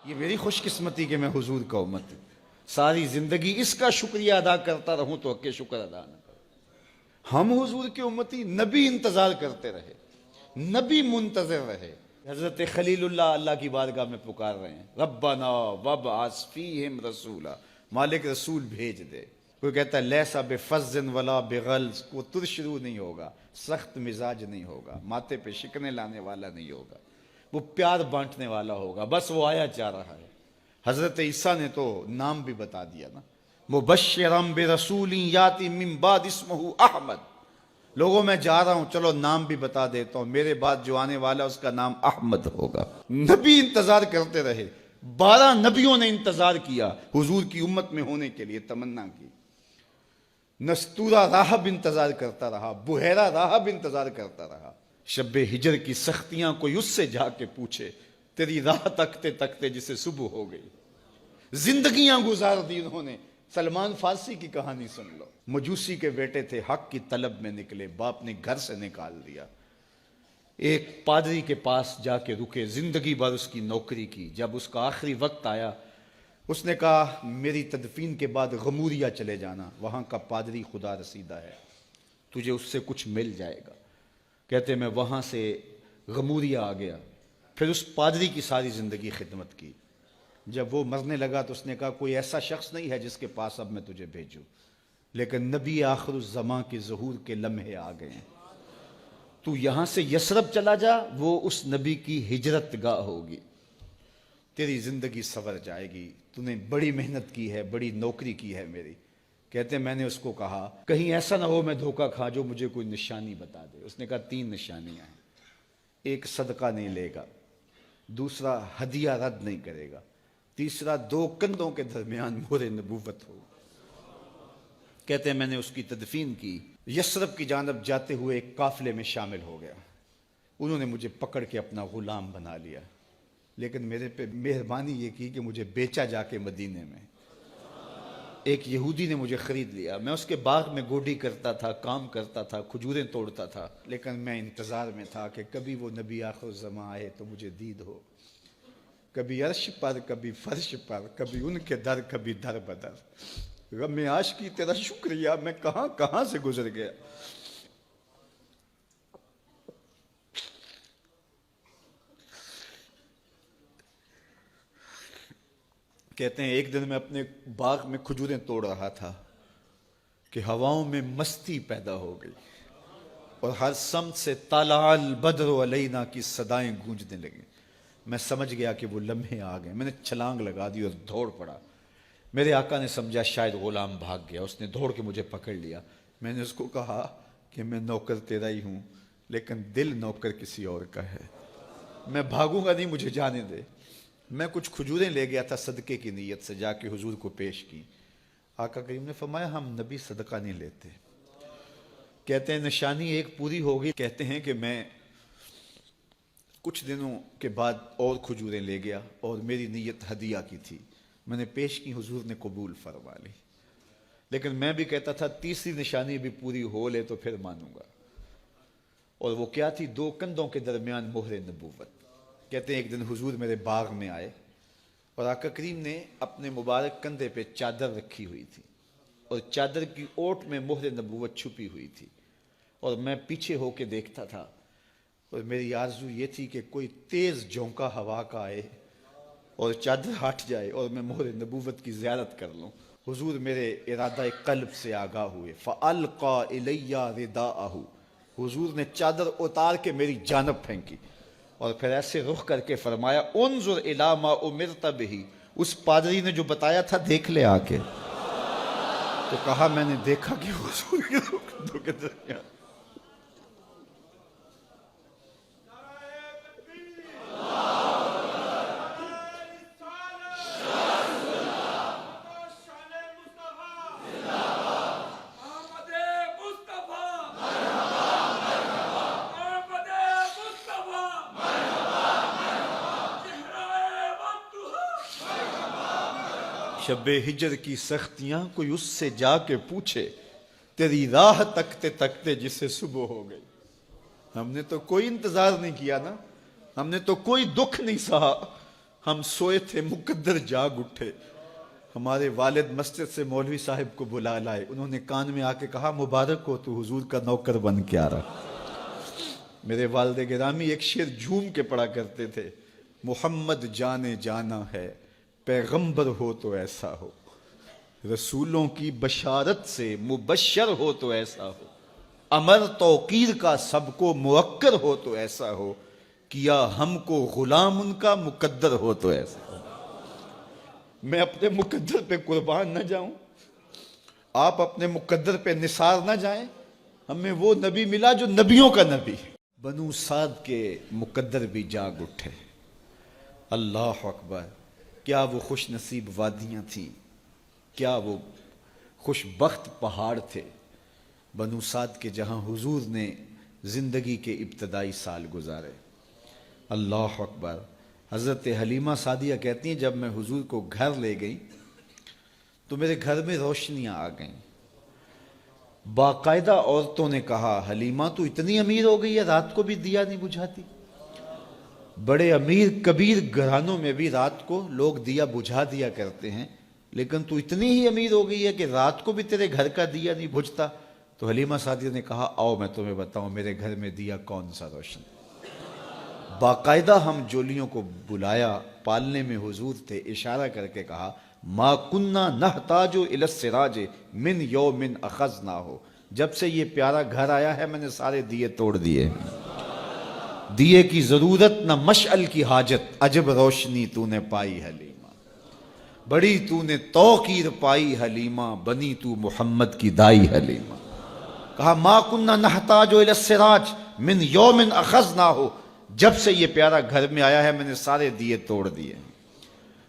یہ میری خوش قسمتی کہ میں حضور کا امت ہوں، ساری زندگی اس کا شکریہ ادا کرتا رہوں تو حق شکر ادا نہ کروں۔ ہم حضور کے امتی، نبی انتظار کرتے رہے، نبی منتظر رہے۔ حضرت خلیل اللہ کی بارگاہ میں پکار رہے ہیں، ربنا وابعث فیہم رسولا، مالک رسول بھیج دے۔ کوئی کہتا ہے لیسا بفظ ولا بغلظ، وہ ترشرو نہیں ہوگا، سخت مزاج نہیں ہوگا، ماتھے پہ شکنے لانے والا نہیں ہوگا، وہ پیار بانٹنے والا ہوگا، بس وہ آیا جا رہا ہے۔ حضرت عیسیٰ نے تو نام بھی بتا دیا نا، مبشرم برسول یاتی من بعد اسمہ احمد، لوگوں میں جا رہا ہوں، چلو نام بھی بتا دیتا ہوں، میرے بعد جو آنے والا اس کا نام احمد ہوگا۔ نبی انتظار کرتے رہے، 12 نبیوں نے انتظار کیا حضور کی امت میں ہونے کے لیے، تمنا کی۔ نستورہ راہب انتظار کرتا رہا، بحیرہ راہب انتظار کرتا رہا۔ شب ہجر کی سختیاں کوئی اس سے جا کے پوچھے، تیری راہ تکتے تکتے جسے صبح ہو گئی۔ زندگیاں گزار دی انہوں نے۔ سلمان فارسی کی کہانی سن لو، مجوسی کے بیٹے تھے، حق کی طلب میں نکلے، باپ نے گھر سے نکال دیا، ایک پادری کے پاس جا کے رکے، زندگی بھر اس کی نوکری کی۔ جب اس کا آخری وقت آیا، اس نے کہا میری تدفین کے بعد غموریہ چلے جانا، وہاں کا پادری خدا رسیدہ ہے، تجھے اس سے کچھ مل جائے گا۔ کہتے میں وہاں سے غموریہ آ گیا، پھر اس پادری کی ساری زندگی خدمت کی۔ جب وہ مرنے لگا تو اس نے کہا کوئی ایسا شخص نہیں ہے جس کے پاس اب میں تجھے بھیجوں، لیکن نبی آخر الزماں کے ظہور کے لمحے آ گئے ہیں، تو یہاں سے یثرب چلا جا، وہ اس نبی کی ہجرت گاہ ہوگی، تیری زندگی سنور جائے گی، تو نے بڑی محنت کی ہے، بڑی نوکری کی ہے میری۔ کہتے ہیں میں نے اس کو کہا کہیں ایسا نہ ہو میں دھوکہ کھا جو مجھے کوئی نشانی بتا دے۔ اس نے کہا 3 نشانیاں ہیں، ایک صدقہ نہیں لے گا، دوسرا ہدیہ رد نہیں کرے گا، تیسرا 2 کندھوں کے درمیان مہر نبوت ہو۔ کہتے ہیں میں نے اس کی تدفین کی، یثرب کی جانب جاتے ہوئے ایک قافلے میں شامل ہو گیا، انہوں نے مجھے پکڑ کے اپنا غلام بنا لیا، لیکن میرے پہ مہربانی یہ کی کہ مجھے بیچا جا کے مدینے میں۔ ایک یہودی نے مجھے خرید لیا، میں اس کے باغ میں گوڈی کرتا تھا، کام کرتا تھا، کھجوریں توڑتا تھا، لیکن میں انتظار میں تھا کہ کبھی وہ نبی آخر الزماں آئے تو مجھے دید ہو، کبھی عرش پر، کبھی فرش پر، کبھی ان کے در، کبھی در بدر۔ غم عاشقی تیرا شکریہ، میں کہاں کہاں سے گزر گیا۔ کہتے ہیں ایک دن میں اپنے باغ میں کھجوریں توڑ رہا تھا کہ ہواؤں میں مستی پیدا ہو گئی اور ہر سمت سے طلع البدر علینا کی صدائیں گونجنے لگیں۔ میں سمجھ گیا کہ وہ لمحے آ گئے، میں نے چھلانگ لگا دی اور دوڑ پڑا۔ میرے آقا نے سمجھا شاید غلام بھاگ گیا، اس نے دوڑ کے مجھے پکڑ لیا۔ میں نے اس کو کہا کہ میں نوکر تیرا ہی ہوں، لیکن دل نوکر کسی اور کا ہے، میں بھاگوں گا نہیں، مجھے جانے دے۔ میں کچھ کھجوریں لے گیا تھا صدقے کی نیت سے، جا کے حضور کو پیش کی۔ آقا کریم نے فرمایا ہم نبی صدقہ نہیں لیتے۔ کہتے ہیں نشانی ایک پوری ہو گئی، کہتے ہیں کہ میں کچھ دنوں کے بعد اور کھجوریں لے گیا اور میری نیت ہدیہ کی تھی، میں نے پیش کی، حضور نے قبول فرما لی، لیکن میں بھی کہتا تھا تیسری نشانی بھی پوری ہو لے تو پھر مانوں گا، اور وہ کیا تھی؟ 2 کندھوں کے درمیان مہر نبوت۔ کہتے ہیں ایک دن حضور میرے باغ میں آئے اور آقا کریم نے اپنے مبارک کندھے پہ چادر رکھی ہوئی تھی اور چادر کی اوٹ میں مہر نبوت چھپی ہوئی تھی، اور میں پیچھے ہو کے دیکھتا تھا، اور میری آرزو یہ تھی کہ کوئی تیز جھونکا ہوا کا آئے اور چادر ہٹ جائے اور میں مہر نبوت کی زیارت کر لوں۔ حضور میرے ارادہ قلب سے آگاہ ہوئے، فَأَلْقَى إِلَيَّ رِدَاءَهُ، حضور نے چادر اتار کے میری جانب پھینکی اور پھر ایسے رخ کر کے فرمایا انظر الی ما امرت بہ، اس پادری نے جو بتایا تھا دیکھ لے آ کے۔ تو کہا میں نے دیکھا کہ حضور کے کندھوں کے درمیان۔ شب ہجر کی سختیاں کوئی اس سے جا کے پوچھے، تیری راہ تکتے تکتے جسے صبح ہو گئی۔ ہم نے تو کوئی انتظار نہیں کیا نا، ہم نے تو کوئی دکھ نہیں سہا، ہم سوئے تھے مقدر جاگ اٹھے، ہمارے والد مسجد سے مولوی صاحب کو بلا لائے، انہوں نے کان میں آ کے کہا مبارک ہو تو حضور کا نوکر بن کے آ رہا۔ میرے والد گرامی ایک شعر جھوم کے پڑھا کرتے تھے، محمد جانے جانا ہے، پیغمبر ہو تو ایسا ہو، رسولوں کی بشارت سے مبشر ہو تو ایسا ہو، امر توقیر کا سب کو موکر ہو تو ایسا ہو، کیا ہم کو غلام ان کا مقدر ہو تو ایسا ہو۔ میں اپنے مقدر پہ قربان نہ جاؤں، آپ اپنے مقدر پہ نثار نہ جائیں، ہمیں وہ نبی ملا جو نبیوں کا نبی۔ بنو سعد کے مقدر بھی جاگ اٹھے، اللہ اکبر، کیا وہ خوش نصیب وادیاں تھیں، کیا وہ خوش بخت پہاڑ تھے بنو سعد کے، جہاں حضور نے زندگی کے ابتدائی سال گزارے۔ اللہ اکبر۔ حضرت حلیمہ سعدیہ کہتی ہیں جب میں حضور کو گھر لے گئی تو میرے گھر میں روشنیاں آ گئیں، باقاعدہ عورتوں نے کہا حلیمہ تو اتنی امیر ہو گئی ہے رات کو بھی دیا نہیں بجھاتی۔ بڑے امیر کبیر گھرانوں میں بھی رات کو لوگ دیا بجھا دیا کرتے ہیں، لیکن تو اتنی ہی امیر ہو گئی ہے کہ رات کو بھی تیرے گھر کا دیا نہیں بجھتا۔ تو حلیمہ سعدیہ نے کہا آؤ میں تمہیں بتاؤں میرے گھر میں دیا کون سا روشن۔ باقاعدہ ہم جولیوں کو بلایا، پالنے میں حضور تھے، اشارہ کر کے کہا ما کننا نحتاج الی السراج من یوم اخذناہ، جب سے یہ پیارا گھر آیا ہے میں نے سارے دیے توڑ دیے، دیے کی ضرورت نہ مشعل کی حاجت، عجب روشنی تو نے پائی حلیمہ، بڑی تو نے توقیر پائی حلیمہ، بنی تو محمد کی دائی حلیمہ۔ کہا ما کننا نحتاج الی السراج من یوم اخذناہ، جب سے یہ پیارا گھر میں آیا ہے میں نے سارے دیے توڑ دیے۔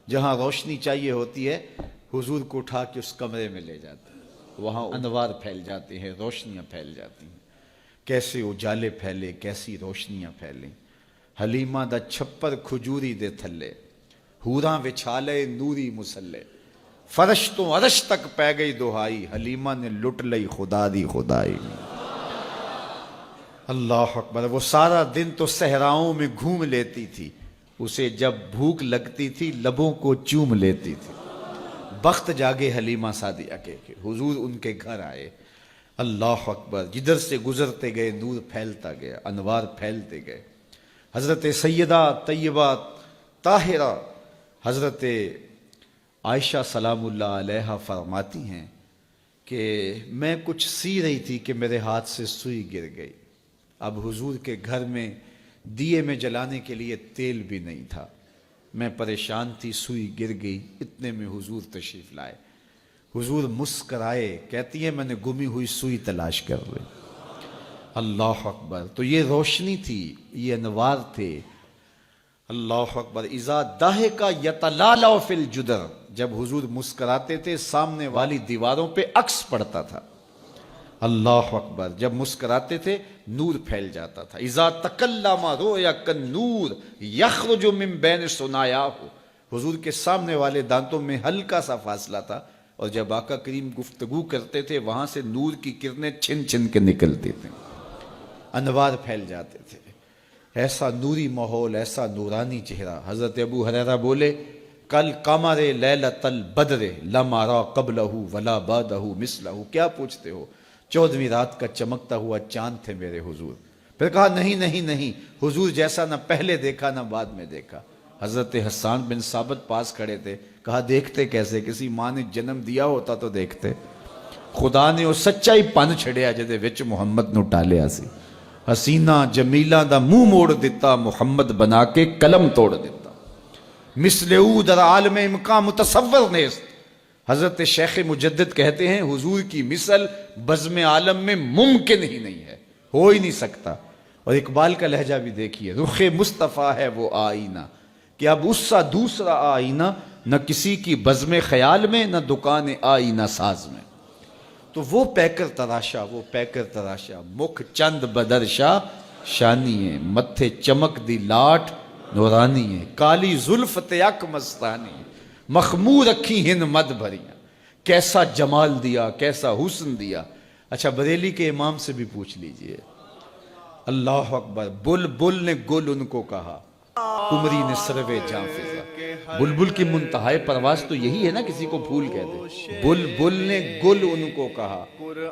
جہاں روشنی چاہیے ہوتی ہے حضور کو اٹھا کے اس کمرے میں لے جاتے ہیں، وہاں انوار پھیل جاتے ہیں، روشنیاں پھیل جاتی ہیں، کیسے اجالے پھیلے، کیسی روشنیاں پھیلیں۔ حلیمہ دا چھپر کھجوری دے تھلے، حوراں وچھالے نوری مسلے، فرش تو عرش تک پہ گئی دہائی، حلیمہ نے لٹ لئی خدا دی خدائی۔ اللہ اکبر۔ وہ سارا دن تو صحراؤں میں گھوم لیتی تھی، اسے جب بھوک لگتی تھی لبوں کو چوم لیتی تھی۔ بخت جاگے حلیمہ سعدیہ کے کہ حضور ان کے گھر آئے۔ اللہ اکبر۔ جدھر سے گزرتے گئے نور پھیلتا گیا، انوار پھیلتے گئے۔ حضرت سیدہ طیبہ طاہرہ حضرت عائشہ سلام اللہ علیہا فرماتی ہیں کہ میں کچھ سی رہی تھی کہ میرے ہاتھ سے سوئی گر گئی۔ اب حضور کے گھر میں دیے میں جلانے کے لیے تیل بھی نہیں تھا، میں پریشان تھی، سوئی گر گئی، اتنے میں حضور تشریف لائے۔ حضور مسکرائے، کہتی ہے میں نے گمی ہوئی سوئی تلاش کر لی۔ اللہ اکبر۔ تو یہ روشنی تھی، یہ انوار تھے۔ اللہ اکبر۔ اذا ضحک یتلالع فی الجدر، جب حضور مسکراتے تھے سامنے والی دیواروں پہ عکس پڑتا تھا۔ اللہ اکبر۔ جب مسکراتے تھے نور پھیل جاتا تھا۔ اذا تکلم رؤیا کالنور یخرج من بین ثنایاہ، حضور کے سامنے والے دانتوں میں ہلکا سا فاصلہ تھا، اور جب آقا کریم گفتگو کرتے تھے وہاں سے نور کی کرنیں چھن چھن کے نکلتی تھیں، انوار پھیل جاتے تھے۔ ایسا نوری ماحول، ایسا نورانی چہرہ۔ حضرت ابو ہریرہ بولے کل قمر لیلۃ البدر لم ارى قبلہ ولا بعدہ مثلہ، کیا پوچھتے ہو؟ 14ویں رات کا چمکتا ہوا چاند تھے میرے حضور۔ پھر کہا نہیں نہیں نہیں، حضور جیسا نہ پہلے دیکھا نہ بعد میں دیکھا۔ حضرت حسان بن ثابت پاس کھڑے تھے، کہا دیکھتے کیسے؟ کسی ماں نے جنم دیا ہوتا تو دیکھتے۔ خدا نے وہ سچا ہی پن چھڑیا جدے وچ محمد نو ٹالیا سی۔ حسینہ جمیلہ دا منہ موڑ دیتا، محمد بنا کے قلم توڑ دیتا۔ مثل او در عالم امکان متصور نیست، حضرت شیخ مجدد کہتے ہیں حضور کی مثل بزم عالم میں ممکن ہی نہیں ہے، ہو ہی نہیں سکتا۔ اور اقبال کا لہجہ بھی دیکھیے، رخ مصطفیٰ ہے وہ آئینہ کہ اب اس سا دوسرا آئینہ، نہ کسی کی بزم خیال میں نہ دکان آئینہ ساز میں۔ تو وہ پیکر تراشا، وہ پیکر تراشا، مکھ چند بدرشا شانی ہے، متھے چمک دی لاٹ نورانی ہے، کالی زلف تیک مستانی ہے، مخمور رکھی ہن مد بھریاں، کیسا جمال دیا، کیسا حسن دیا۔ اچھا بریلی کے امام سے بھی پوچھ لیجئے، اللہ اکبر۔ بل بل نے گل ان کو کہا، قمری نے سروے جاں فضا. بلبل کی منتہائے پرواز تو یہی ہے نا کسی کو پھول کہہ دے. بلبل نے گل ان کو کہا,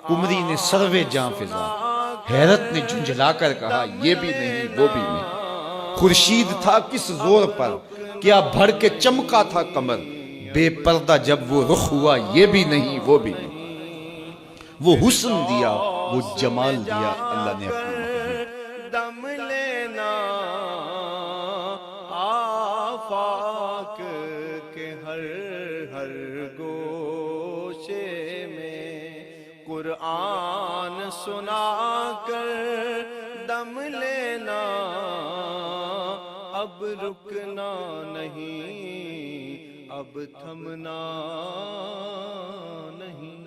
قمری نے سروے جاں فضا. حیرت نے جھنجھلا کر کہا یہ بھی نہیں وہ بھی نہیں. خورشید تھا کس زور پر, کیا بھڑ کے چمکا تھا قمر. بے پردہ جب وہ رخ ہوا یہ بھی نہیں وہ بھی نہیں. وہ حسن دیا وہ جمال دیا اللہ نے اپنی محبوب. دم لینا آفاق کے ہر ہر گوشے میں, قرآن سنا کر دم لینا, اب رکنا نہیں اب تھمنا نہیں.